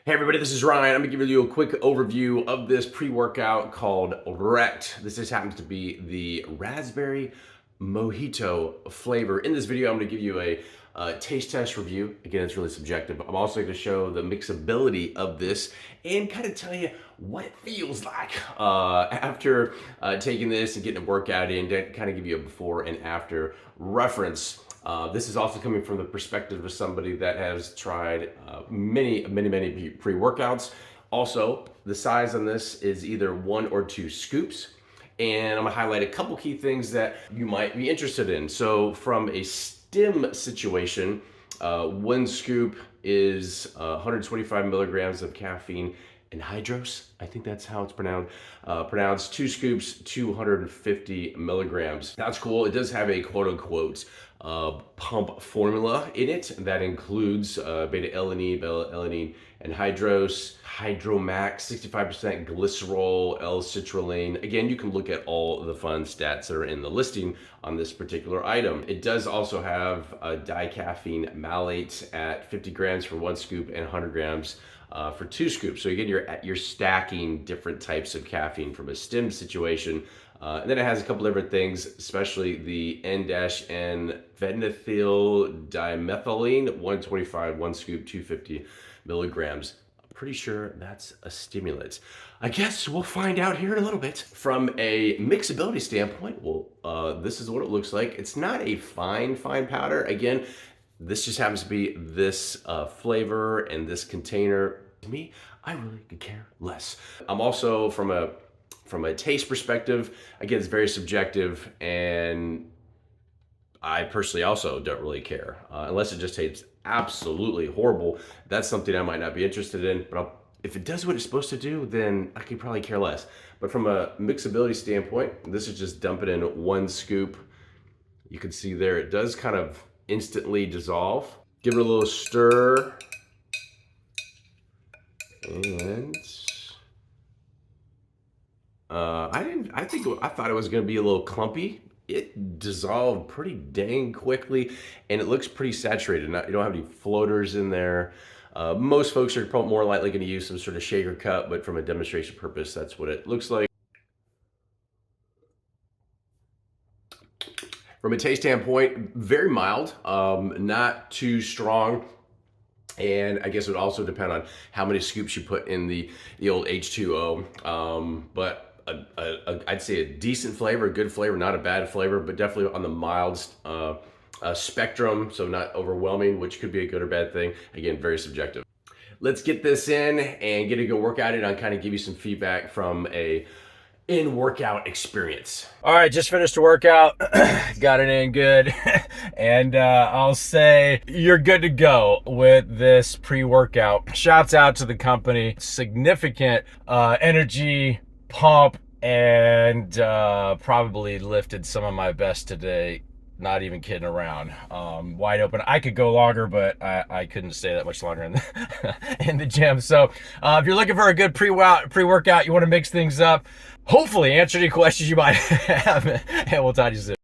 Hey everybody, this is Ryan. I'm gonna give you a quick overview of this pre-workout called Wrecked. This just happens to be the raspberry mojito flavor. In this video, I'm gonna give you a taste test review. Again, it's really subjective. I'm also gonna show the mixability of this and kind of tell you what it feels like after taking this and getting a workout in, to kind of give you a before and after reference. This is also coming from the perspective of somebody that has tried many pre-workouts. Also, the size on this is either 1 or 2 scoops. And I'm gonna highlight a couple key things that you might be interested in. So from a stim situation, 1 scoop is 125 milligrams of caffeine anhydrous. I think that's how it's pronounced. 2 scoops, 250 milligrams. That's cool. It does have a quote unquote pump formula in it that includes beta-alanine anhydrous, hydromax, 65% glycerol, L-citrulline. Again, you can look at all the fun stats that are in the listing on this particular item. It does also have a dicaffeine malate at 50 grams for 1 scoop and 100 grams for 2 scoops. So again, you're stacking different types of caffeine from a stim situation. And then it has a couple different things, especially the N-N phenethyl dimethylene, 125, 1 scoop, 250 milligrams. I'm pretty sure that's a stimulant. I guess we'll find out here in a little bit. From a mixability standpoint, well, this is what it looks like. It's not a fine powder. Again, this just happens to be this flavor and this container. To me, I really could care less. I'm also from a taste perspective, again, it's very subjective, and I personally also don't really care unless it just tastes absolutely horrible. That's something I might not be interested in, but if it does what it's supposed to do, then I could probably care less. But from a mixability standpoint, this is just dump it in 1 scoop. You can see there, it does kind of instantly dissolve. Give it a little stir, and I thought it was going to be a little clumpy. It dissolved pretty dang quickly, and it looks pretty saturated. You don't have any floaters in there. Most folks are more likely going to use some sort of shaker cup, but from a demonstration purpose, that's what it looks like. From a taste standpoint, very mild, not too strong. And I guess it would also depend on how many scoops you put in the old H2O. But I'd say a decent flavor, a good flavor, not a bad flavor, but definitely on the mild spectrum, so not overwhelming, which could be a good or bad thing. Again, very subjective. Let's get this in and get a good workout in. I'll kind of give you some feedback from a in-workout experience. All right, just finished a workout, got it in good, and I'll say you're good to go with this pre-workout. Shouts out to the company, significant energy pump, and probably lifted some of my best today. Not even kidding around. Wide open. I could go longer, but I couldn't stay that much longer in the, in the gym. So if you're looking for a good pre-workout, you want to mix things up, hopefully answer any questions you might have, and we'll talk to you soon.